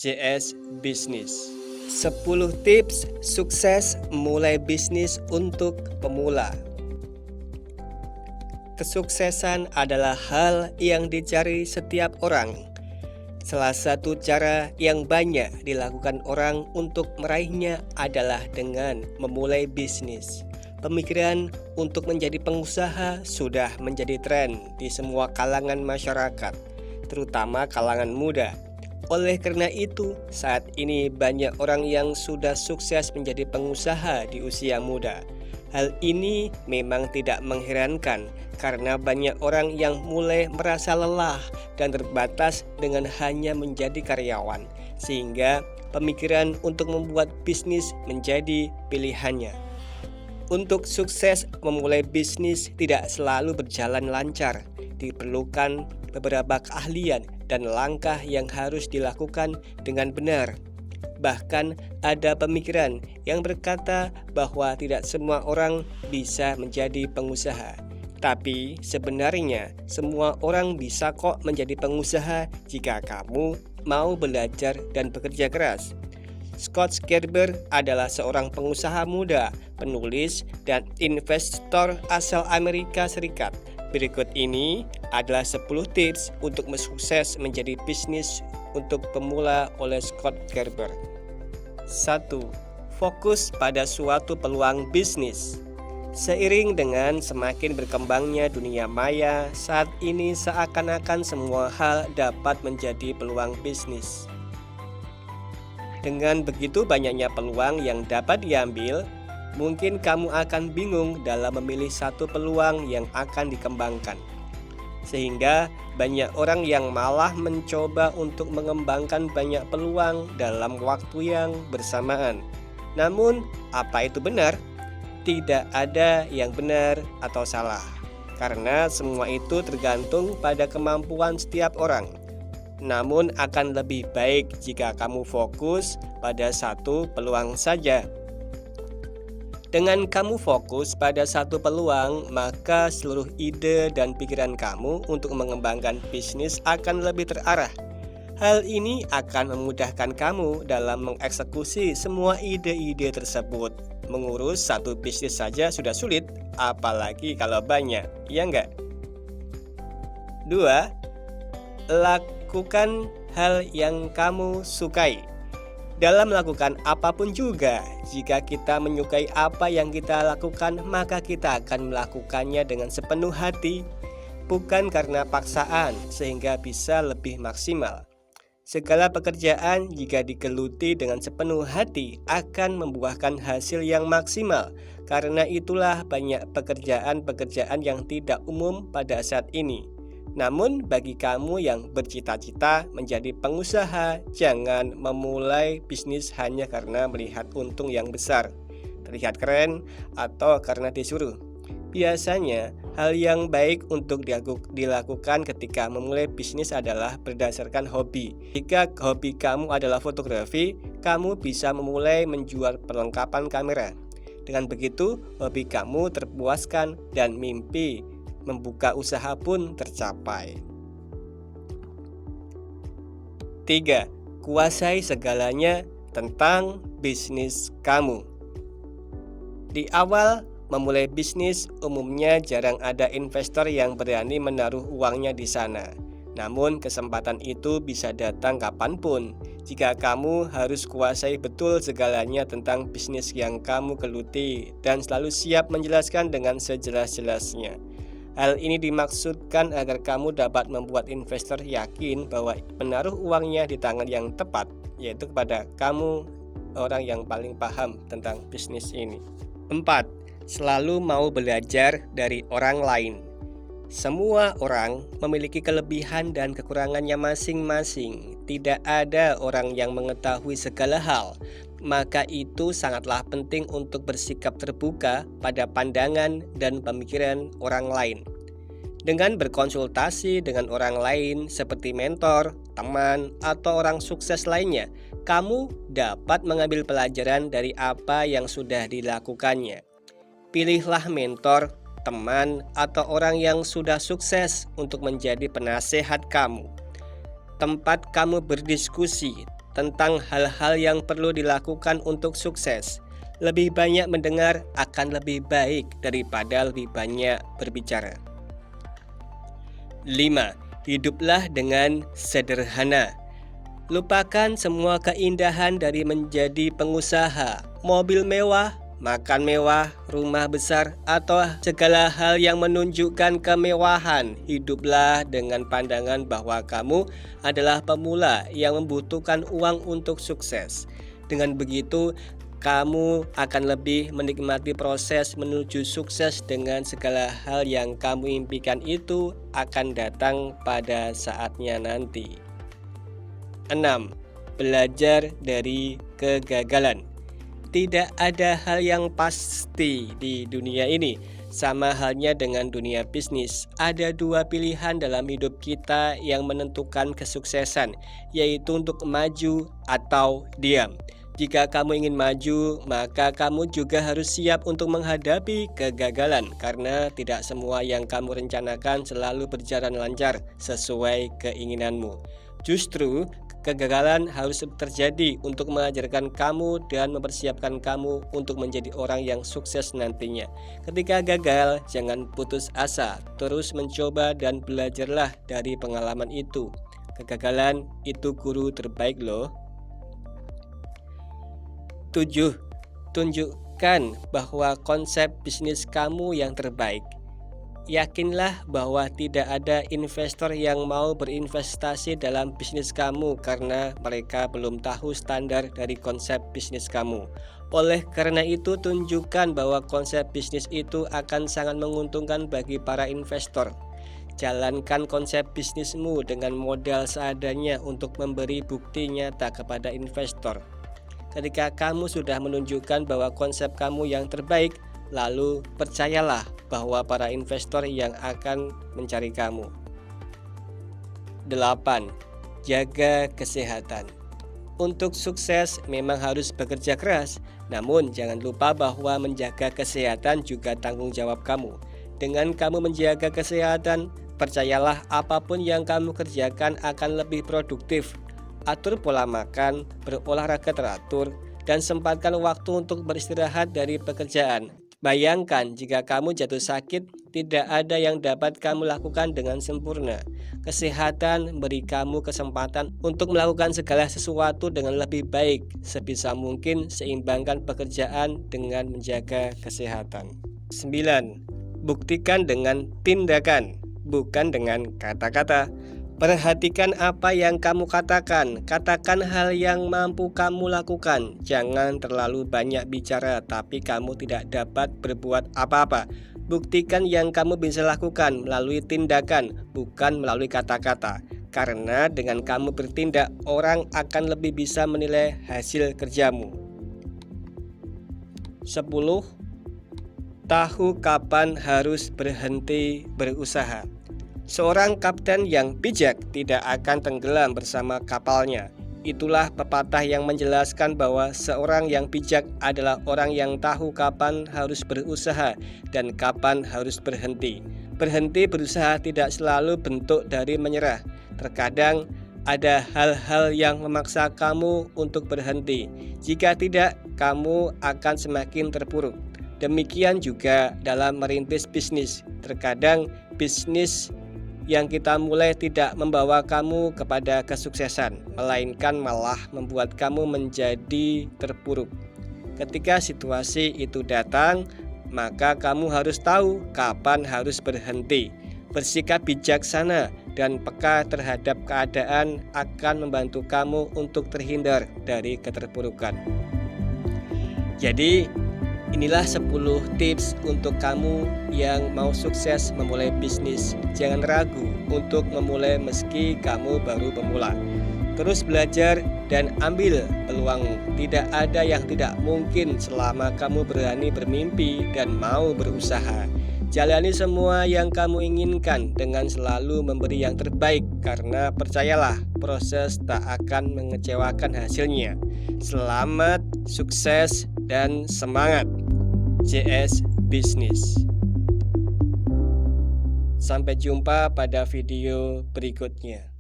JS Business. 10 tips sukses mulai bisnis untuk pemula. Kesuksesan adalah hal yang dicari setiap orang. Salah satu cara yang banyak dilakukan orang untuk meraihnya adalah dengan memulai bisnis. Pemikiran untuk menjadi pengusaha sudah menjadi tren di semua kalangan masyarakat, terutama kalangan muda. Oleh karena itu, saat ini banyak orang yang sudah sukses menjadi pengusaha di usia muda. Hal ini memang tidak mengherankan karena banyak orang yang mulai merasa lelah dan terbatas dengan hanya menjadi karyawan, sehingga pemikiran untuk membuat bisnis menjadi pilihannya. Untuk sukses memulai bisnis tidak selalu berjalan lancar, diperlukan beberapa keahlian dan langkah yang harus dilakukan dengan benar. Bahkan ada pemikiran yang berkata bahwa tidak semua orang bisa menjadi pengusaha. Tapi sebenarnya semua orang bisa kok menjadi pengusaha jika kamu mau belajar dan bekerja keras. Scott Gerber adalah seorang pengusaha muda, penulis, dan investor asal Amerika Serikat. Berikut ini adalah 10 tips untuk sukses menjadi bisnis untuk pemula oleh Scott Gerber. 1. Fokus pada suatu peluang bisnis. Seiring dengan semakin berkembangnya dunia maya, saat ini seakan-akan semua hal dapat menjadi peluang bisnis. Dengan begitu banyaknya peluang yang dapat diambil, mungkin kamu akan bingung dalam memilih satu peluang yang akan dikembangkan. Sehingga banyak orang yang malah mencoba untuk mengembangkan banyak peluang dalam waktu yang bersamaan. Namun, apa itu benar? Tidak ada yang benar atau salah, karena semua itu tergantung pada kemampuan setiap orang. Namun akan lebih baik jika kamu fokus pada satu peluang saja. Dengan kamu fokus pada satu peluang, maka seluruh ide dan pikiran kamu untuk mengembangkan bisnis akan lebih terarah. Hal ini akan memudahkan kamu dalam mengeksekusi semua ide-ide tersebut. Mengurus satu bisnis saja sudah sulit, apalagi kalau banyak, ya enggak? 2. Lakukan hal yang kamu sukai. Dalam melakukan apapun juga, jika kita menyukai apa yang kita lakukan, maka kita akan melakukannya dengan sepenuh hati, bukan karena paksaan, sehingga bisa lebih maksimal. Segala pekerjaan jika digeluti dengan sepenuh hati akan membuahkan hasil yang maksimal. Karena itulah banyak pekerjaan-pekerjaan yang tidak umum pada saat ini. Namun bagi kamu yang bercita-cita menjadi pengusaha, jangan memulai bisnis hanya karena melihat untung yang besar, terlihat keren, atau karena disuruh. Biasanya hal yang baik untuk dilakukan ketika memulai bisnis adalah berdasarkan hobi. Jika hobi kamu adalah fotografi, kamu bisa memulai menjual perlengkapan kamera. Dengan begitu, hobi kamu terpuaskan dan mimpi membuka usaha pun tercapai. 3. Kuasai segalanya tentang bisnis kamu. Di awal memulai bisnis, umumnya jarang ada investor yang berani menaruh uangnya di sana. Namun kesempatan itu bisa datang kapanpun. Jika kamu harus kuasai betul segalanya tentang bisnis yang kamu geluti dan selalu siap menjelaskan dengan sejelas-jelasnya. Hal ini dimaksudkan agar kamu dapat membuat investor yakin bahwa menaruh uangnya di tangan yang tepat, yaitu kepada kamu, orang yang paling paham tentang bisnis ini. 4. Selalu mau belajar dari orang lain. Semua orang memiliki kelebihan dan kekurangannya masing-masing. Tidak ada orang yang mengetahui segala hal. Maka itu sangatlah penting untuk bersikap terbuka pada pandangan dan pemikiran orang lain. Dengan berkonsultasi dengan orang lain seperti mentor, teman, atau orang sukses lainnya, kamu dapat mengambil pelajaran dari apa yang sudah dilakukannya. Pilihlah mentor, teman, atau orang yang sudah sukses untuk menjadi penasehat kamu. Tempat kamu berdiskusi, tentang hal-hal yang perlu dilakukan untuk sukses. Lebih banyak mendengar akan lebih baik daripada lebih banyak berbicara. 5. Hiduplah dengan sederhana. Lupakan semua keindahan dari menjadi pengusaha, mobil mewah, makan mewah, rumah besar, atau segala hal yang menunjukkan kemewahan. Hiduplah dengan pandangan bahwa kamu adalah pemula yang membutuhkan uang untuk sukses. Dengan begitu, kamu akan lebih menikmati proses menuju sukses dengan segala hal yang kamu impikan itu akan datang pada saatnya nanti. 6. Belajar dari kegagalan. Tidak ada hal yang pasti di dunia ini. Sama halnya dengan dunia bisnis, ada dua pilihan dalam hidup kita yang menentukan kesuksesan, yaitu untuk maju atau diam. Jika kamu ingin maju, maka kamu juga harus siap untuk menghadapi kegagalan, karena tidak semua yang kamu rencanakan selalu berjalan lancar sesuai keinginanmu. Justru, kegagalan harus terjadi untuk mengajarkan kamu dan mempersiapkan kamu untuk menjadi orang yang sukses nantinya. Ketika gagal, jangan putus asa, terus mencoba dan belajarlah dari pengalaman itu. Kegagalan itu guru terbaik loh. 7. Tunjukkan bahwa konsep bisnis kamu yang terbaik. Yakinlah bahwa tidak ada investor yang mau berinvestasi dalam bisnis kamu karena mereka belum tahu standar dari konsep bisnis kamu. Oleh karena itu, tunjukkan bahwa konsep bisnis itu akan sangat menguntungkan bagi para investor. Jalankan konsep bisnismu dengan modal seadanya untuk memberi bukti nyata kepada investor. Ketika kamu sudah menunjukkan bahwa konsep kamu yang terbaik, lalu percayalah bahwa para investor yang akan mencari kamu. 8. Jaga kesehatan. Untuk sukses memang harus bekerja keras, namun jangan lupa bahwa menjaga kesehatan juga tanggung jawab kamu. Dengan kamu menjaga kesehatan, percayalah apapun yang kamu kerjakan akan lebih produktif. Atur pola makan, berolahraga teratur, dan sempatkan waktu untuk beristirahat dari pekerjaan. Bayangkan jika kamu jatuh sakit, tidak ada yang dapat kamu lakukan dengan sempurna. Kesehatan beri kamu kesempatan untuk melakukan segala sesuatu dengan lebih baik. Sebisa mungkin seimbangkan pekerjaan dengan menjaga kesehatan. 9. Buktikan dengan tindakan, bukan dengan kata-kata. Perhatikan apa yang kamu katakan. Katakan hal yang mampu kamu lakukan. Jangan terlalu banyak bicara tapi kamu tidak dapat berbuat apa-apa. Buktikan yang kamu bisa lakukan melalui tindakan, bukan melalui kata-kata. Karena dengan kamu bertindak, orang akan lebih bisa menilai hasil kerjamu. 10. Tahu kapan harus berhenti berusaha. Seorang kapten yang bijak tidak akan tenggelam bersama kapalnya. Itulah pepatah yang menjelaskan bahwa seorang yang bijak adalah orang yang tahu kapan harus berusaha dan kapan harus berhenti. Berhenti berusaha tidak selalu bentuk dari menyerah. Terkadang ada hal-hal yang memaksa kamu untuk berhenti. Jika tidak, kamu akan semakin terpuruk. Demikian juga dalam merintis bisnis. Terkadang bisnis yang kita mulai tidak membawa kamu kepada kesuksesan, melainkan malah membuat kamu menjadi terpuruk. Ketika situasi itu datang, maka kamu harus tahu kapan harus berhenti. Bersikap bijaksana dan peka terhadap keadaan akan membantu kamu untuk terhindar dari keterpurukan. Jadi, inilah 10 tips untuk kamu yang mau sukses memulai bisnis. Jangan ragu untuk memulai meski kamu baru pemula. Terus belajar dan ambil peluangmu. Tidak ada yang tidak mungkin selama kamu berani bermimpi dan mau berusaha. Jalani semua yang kamu inginkan dengan selalu memberi yang terbaik, karena percayalah, proses tak akan mengecewakan hasilnya. Selamat, sukses, dan semangat. JS Business. Sampai jumpa pada video berikutnya.